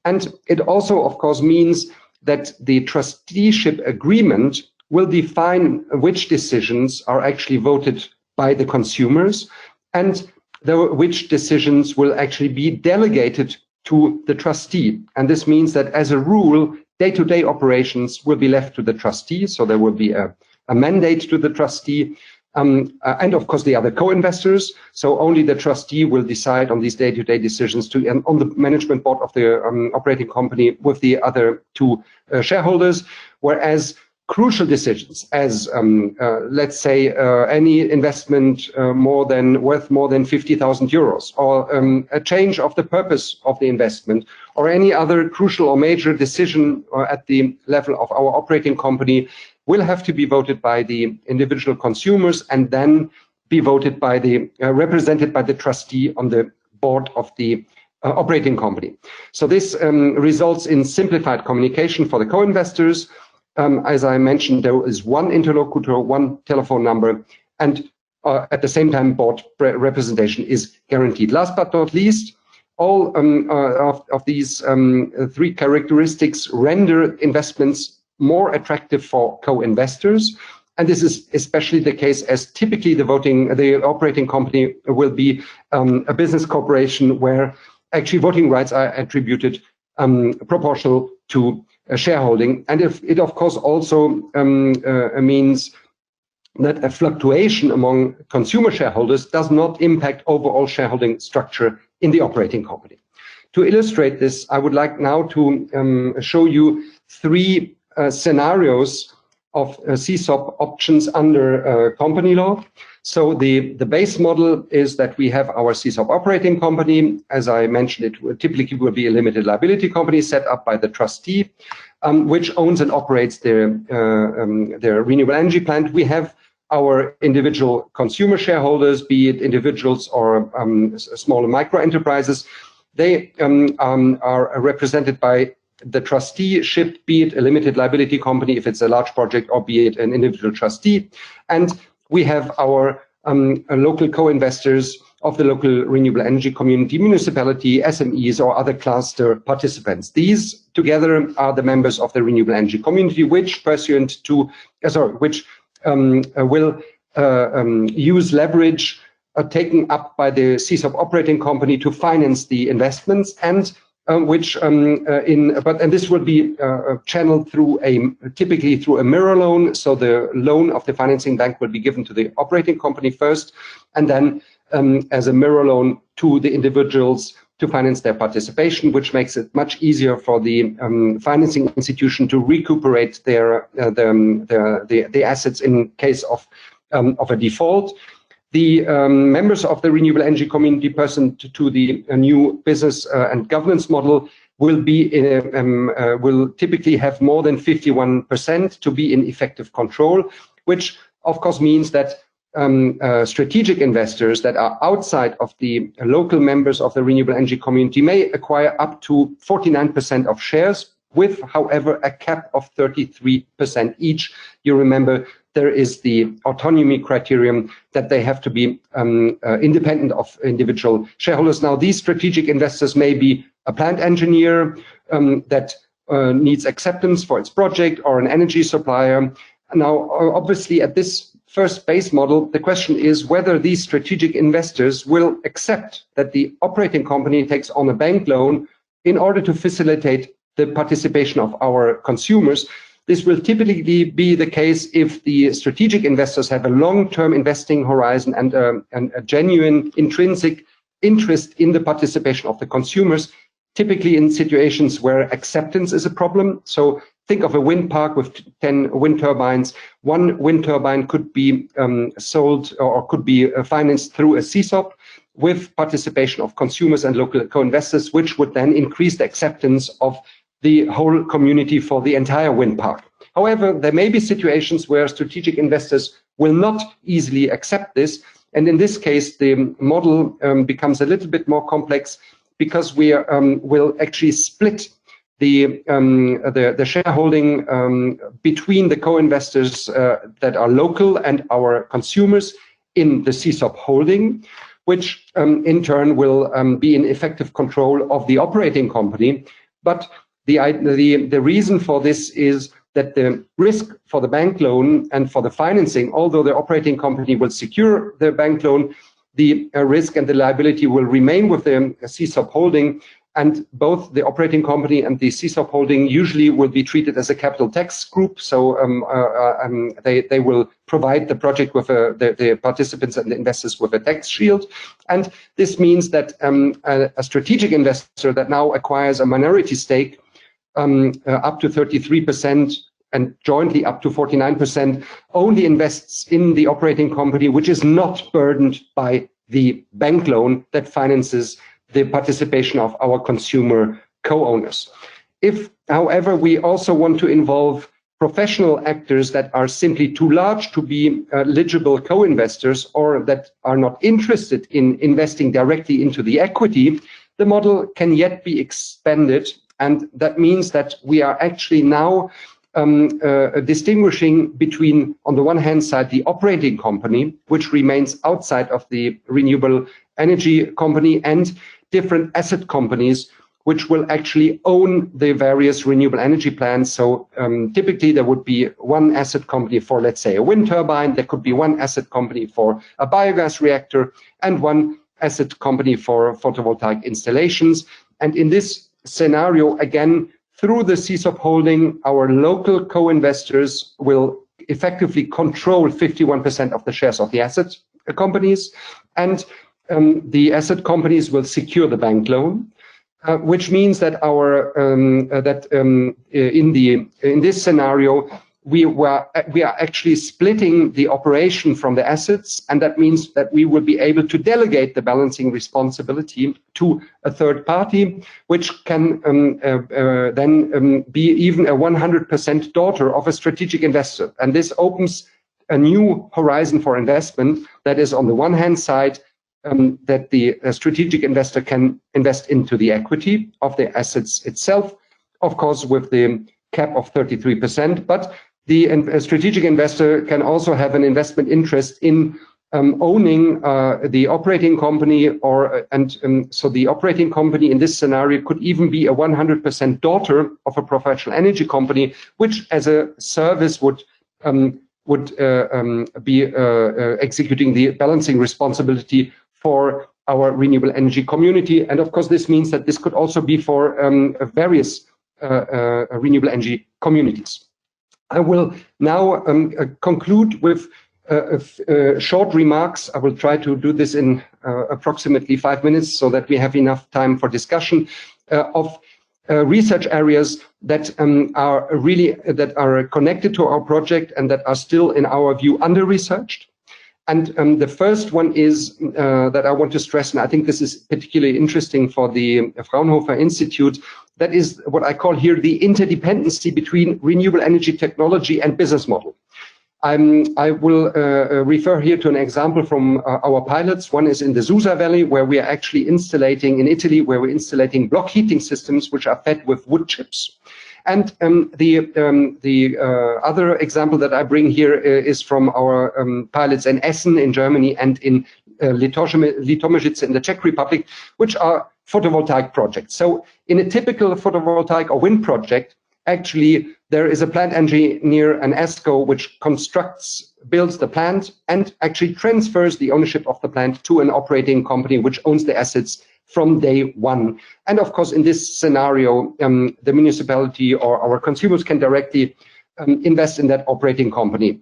And it also, of course, means that the trusteeship agreement will define which decisions are actually voted by the consumers and which decisions will actually be delegated to the trustee. And this means that, as a rule, day-to-day operations will be left to the trustee. So there will be a mandate to the trustee. And of course the other co-investors. So only the trustee will decide on these day-to-day decisions on the management board of the operating company with the other two shareholders. Whereas crucial decisions, as let's say any investment worth more than 50,000 euros, or a change of the purpose of the investment, or any other crucial or major decision at the level of our operating company, will have to be voted by the individual consumers and then be voted by represented by the trustee on the board of the operating company. So this results in simplified communication for the co-investors. As I mentioned, there is one interlocutor, one telephone number, and at the same time, board representation is guaranteed. Last but not least, all of these three characteristics render investments more attractive for co-investors. And this is especially the case as typically the operating company will be a business corporation where actually voting rights are attributed proportional to shareholding. And it of course also means that a fluctuation among consumer shareholders does not impact overall shareholding structure in the operating company. To illustrate this, I would like now to show you three scenarios of CSOP options under company law. So the base model is that we have our CSOP operating company. As I mentioned, it typically will be a limited liability company set up by the trustee, which owns and operates their renewable energy plant. We have our individual consumer shareholders, be it individuals or small and micro enterprises. They are represented by the trusteeship, be it a limited liability company if it's a large project, or be it an individual trustee. And we have our local co-investors of the local renewable energy community, municipality, SMEs, or other cluster participants. These together are the members of the renewable energy community, which will use leverage taken up by the CSOP operating company to finance the investments, and this will be channeled typically through a mirror loan. So the loan of the financing bank will be given to the operating company first, and then as a mirror loan to the individuals to finance their participation, which makes it much easier for the financing institution to recuperate the assets in case of a default. The members of the renewable energy community pursuant to the new business and governance model will typically have more than 51% to be in effective control, which of course means that strategic investors that are outside of the local members of the renewable energy community may acquire up to 49% of shares, with, however, a cap of 33% each. You remember, there is the autonomy criterion that they have to be independent of individual shareholders. Now, these strategic investors may be a plant engineer that needs acceptance for its project, or an energy supplier. Now, obviously, at this first base model, the question is whether these strategic investors will accept that the operating company takes on a bank loan in order to facilitate the participation of our consumers. This will typically be the case if the strategic investors have a long-term investing horizon and a genuine intrinsic interest in the participation of the consumers. typically in situations where acceptance is a problem. So think of a wind park with 10 wind turbines. One wind turbine could be sold or could be financed through a CSOP with participation of consumers and local co-investors, which would then increase the acceptance of the whole community for the entire wind park. However, there may be situations where strategic investors will not easily accept this. And in this case, the model becomes a little bit more complex because we will actually split the shareholding between the co-investors that are local and our consumers in the CSOP holding, which in turn will be in effective control of the operating company. But the reason for this is that the risk for the bank loan and for the financing, although the operating company will secure the bank loan, the risk and the liability will remain with the CSOP holding, and both the operating company and the CSOP holding usually will be treated as a capital tax group. So they will provide the project with the participants and the investors with a tax shield. And this means that a strategic investor that now acquires a minority stake up to 33% and jointly up to 49% only invests in the operating company, which is not burdened by the bank loan that finances the participation of our consumer co-owners. If, however, we also want to involve professional actors that are simply too large to be eligible co-investors or that are not interested in investing directly into the equity, the model can yet be expanded. And that means that we are actually now distinguishing between, on the one hand side, the operating company, which remains outside of the renewable energy company, and different asset companies, which will actually own the various renewable energy plants. So typically there would be one asset company for, let's say, a wind turbine. There could be one asset company for a biogas reactor and one asset company for photovoltaic installations. And in this scenario, again, through the CSOP holding, our local co-investors will effectively control 51% of the shares of the asset companies, and the asset companies will secure the bank loan, which means that in this scenario we are actually splitting the operation from the assets, and that means that we will be able to delegate the balancing responsibility to a third party, which can then be even a 100% daughter of a strategic investor. And this opens a new horizon for investment. That is, on the one hand side, that the strategic investor can invest into the equity of the assets itself, of course, with the cap of 33%, but the strategic investor can also have an investment interest in owning the operating company, so the operating company in this scenario could even be a 100% daughter of a professional energy company, which as a service would be executing the balancing responsibility for our renewable energy community. And of course, this means that this could also be for various renewable energy communities. I will now conclude with short remarks. I will try to do this in approximately 5 minutes so that we have enough time for discussion of research areas that are connected to our project and that are still, in our view, under-researched. And the first one is that I want to stress, and I think this is particularly interesting for the Fraunhofer Institute, that is what I call here the interdependency between renewable energy technology and business model. I will refer here to an example from our pilots. One is in the Susa Valley, where we are actually insulating, in Italy, where we're insulating block heating systems, which are fed with wood chips. And the other example that I bring here is from our pilots in Essen in Germany and in Litomyšice in the Czech Republic, which are photovoltaic projects. So in a typical photovoltaic or wind project, actually there is a plant engineer, an ESCO, which builds the plant and actually transfers the ownership of the plant to an operating company which owns the assets from day one. And of course, in this scenario, the municipality or our consumers can directly invest in that operating company.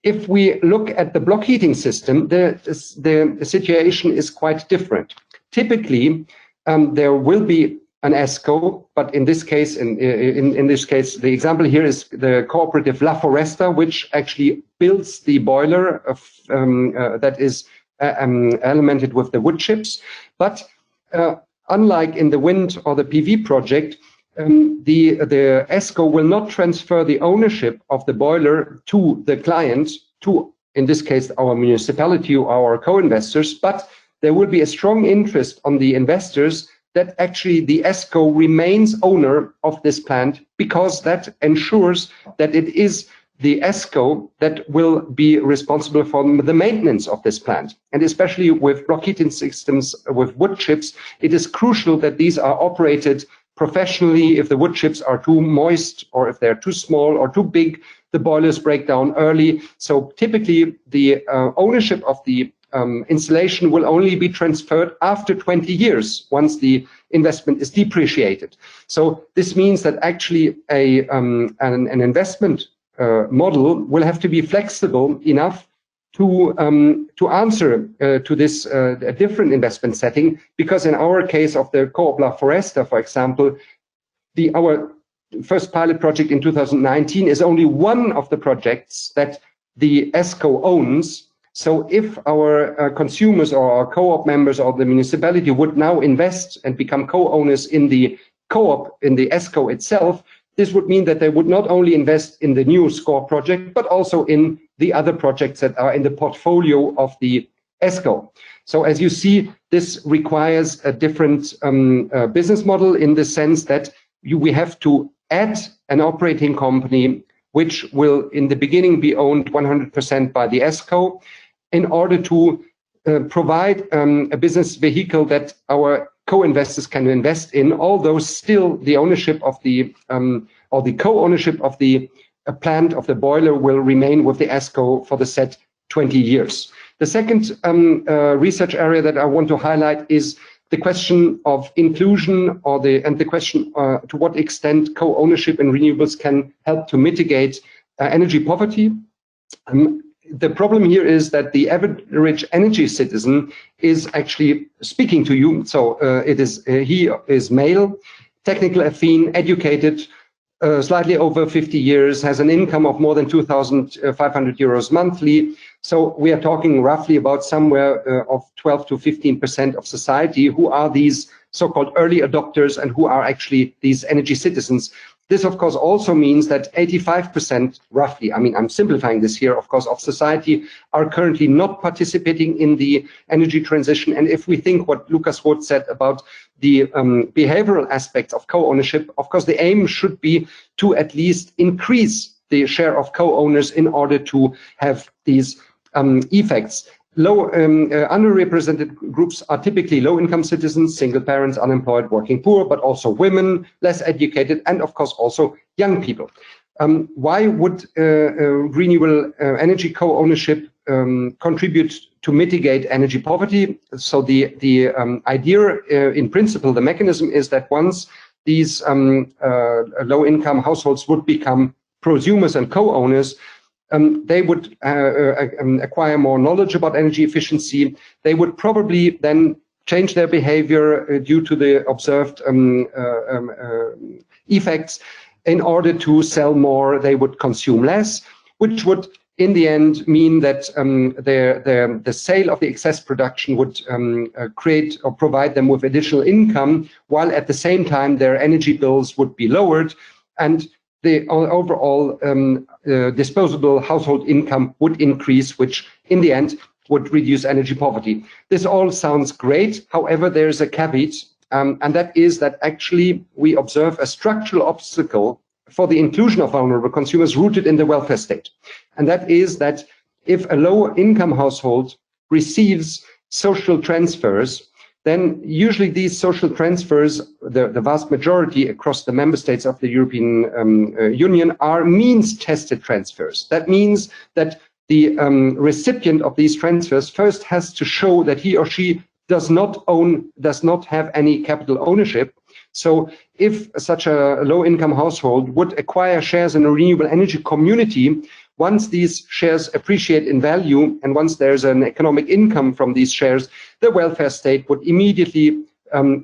If we look at the block heating system, the situation is quite different. Typically, there will be an ESCO, but in this case, in this case, the example here is the cooperative La Foresta, which actually builds the boiler of, that is elemented with the wood chips. But unlike in the wind or the PV project, the ESCO will not transfer the ownership of the boiler to the client, to, in this case, our municipality or our co-investors, but there will be a strong interest on the investors that actually the ESCO remains owner of this plant, because that ensures that it is the ESCO that will be responsible for the maintenance of this plant. And especially with block heating systems with wood chips, it is crucial that these are operated professionally. If the wood chips are too moist, or if they're too small or too big, the boilers break down early. So typically the ownership of the installation will only be transferred after 20 years, once the investment is depreciated. So this means that actually an investment model will have to be flexible enough to answer to this different investment setting, because in our case of the Coop La Foresta, for example, our first pilot project in 2019 is only one of the projects that the ESCO owns. So if our consumers or our co-op members or the municipality would now invest and become co-owners in the co-op, in the ESCO itself, this would mean that they would not only invest in the new SCORE project, but also in the other projects that are in the portfolio of the ESCO. So as you see, this requires a different business model, in the sense that we have to add an operating company which will in the beginning be owned 100% by the ESCO, in order to provide a business vehicle that our co-investors can invest in, although still the ownership of the or the co-ownership of the plant of the boiler will remain with the ESCO for the set 20 years. The second research area that I want to highlight is the question of inclusion, and the question to what extent co-ownership in renewables can help to mitigate energy poverty. The problem here is that the average energy citizen is actually speaking to you. So he is male, technical affine, educated, slightly over 50 years, has an income of more than 2,500 euros monthly. So we are talking roughly about somewhere of 12 to 15% of society who are these so-called early adopters and who are actually these energy citizens. This, of course, also means that 85% roughly, I mean, I'm simplifying this here, of course, of society are currently not participating in the energy transition. And if we think what Lucas Wood said about the behavioral aspects of co-ownership, of course, the aim should be to at least increase the share of co-owners in order to have these effects. Underrepresented groups are typically low-income citizens, single parents, unemployed, working poor, but also women, less educated, and of course also young people. Why would renewable energy co-ownership contribute to mitigate energy poverty? So the idea, in principle, the mechanism is that once these low-income households would become prosumers and co-owners, they would acquire more knowledge about energy efficiency. They would probably then change their behavior due to the observed effects. In order to sell more, they would consume less, which would in the end mean that the sale of the excess production would create or provide them with additional income, while at the same time their energy bills would be lowered, and the overall disposable household income would increase, which in the end would reduce energy poverty. This all sounds great. However, there's a caveat, and that is that actually we observe a structural obstacle for the inclusion of vulnerable consumers rooted in the welfare state. And that is that if a low-income household receives social transfers, then usually these social transfers, the vast majority across the member states of the European Union, are means-tested transfers. That means that the recipient of these transfers first has to show that he or she does not have any capital ownership. So if such a low-income household would acquire shares in a renewable energy community, once these shares appreciate in value and once there's an economic income from these shares, the welfare state would immediately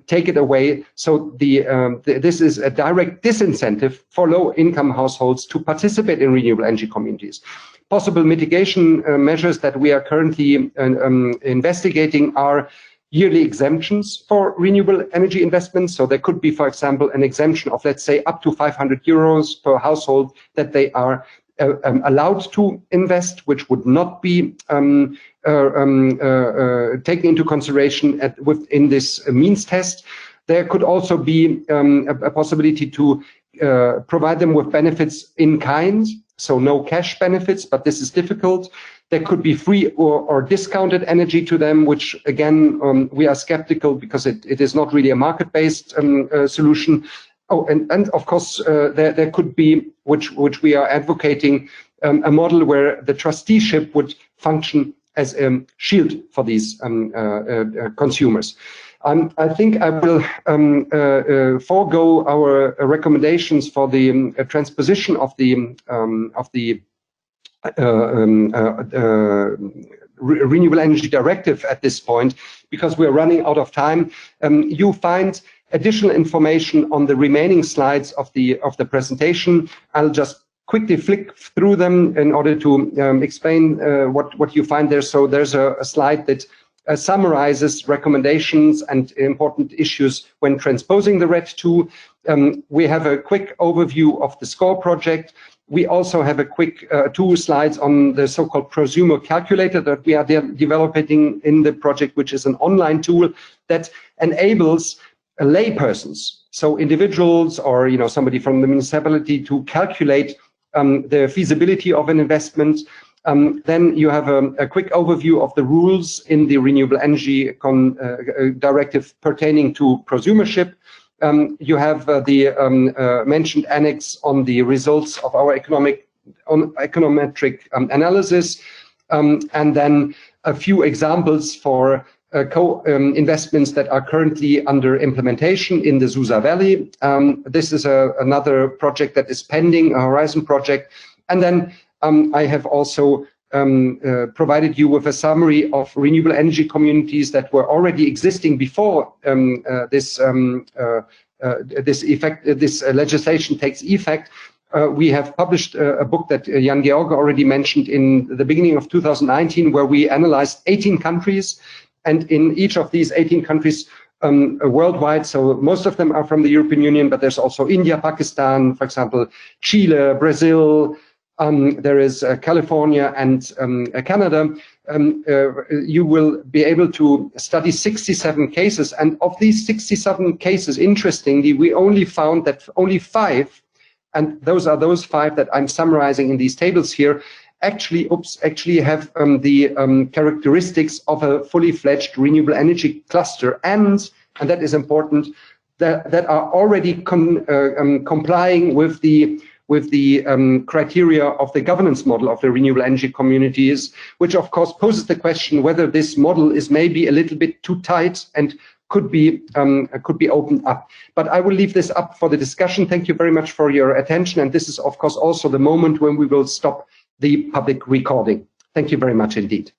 take it away. So this is a direct disincentive for low-income households to participate in renewable energy communities. Possible mitigation measures that we are currently investigating are yearly exemptions for renewable energy investments. So there could be, for example, an exemption of, let's say, up to 500 euros per household that they are allowed to invest, which would not be taken into consideration within this means test. There could also be a possibility to provide them with benefits in kind, so no cash benefits, but this is difficult. There could be free or discounted energy to them, which again, we are skeptical because it is not really a market-based solution. Oh, and of course, there could be, which we are advocating, a model where the trusteeship would function as a shield for these consumers. I think I will forego our recommendations for the transposition of the Renewable Energy Directive at this point, because we're running out of time. You find additional information on the remaining slides of the presentation. I'll just quickly flick through them in order to explain what you find there. So there's a slide that summarizes recommendations and important issues when transposing the RED II. We have a quick overview of the SCORE project. We also have a quick 2 slides on the so-called prosumer calculator that we are developing in the project, which is an online tool that enables laypersons, so individuals or somebody from the municipality, to calculate the feasibility of an investment. Then you have a quick overview of the rules in the Renewable Energy Directive pertaining to prosumership. You have the mentioned annex on the results of our econometric analysis, and then a few examples for co-investments that are currently under implementation in the Susa Valley. This is another project that is pending, a Horizon project. And then I have also provided you with a summary of renewable energy communities that were already existing before this legislation takes effect. We have published a book that Jan Georg already mentioned in the beginning of 2019, where we analyzed 18 countries. And in each of these 18 countries worldwide, so most of them are from the European Union, but there's also India, Pakistan, for example, Chile, Brazil, there is California and Canada. You will be able to study 67 cases. And of these 67 cases, interestingly, we only found that only 5, and those are those 5 that I'm summarizing in these tables here, actually have the characteristics of a fully fledged renewable energy cluster, and that is important, that are already complying with the criteria of the governance model of the renewable energy communities, which of course poses the question whether this model is maybe a little bit too tight and could be opened up. But I will leave this up for the discussion. Thank you very much for your attention. And this is of course also the moment when we will stop the public recording. Thank you very much indeed.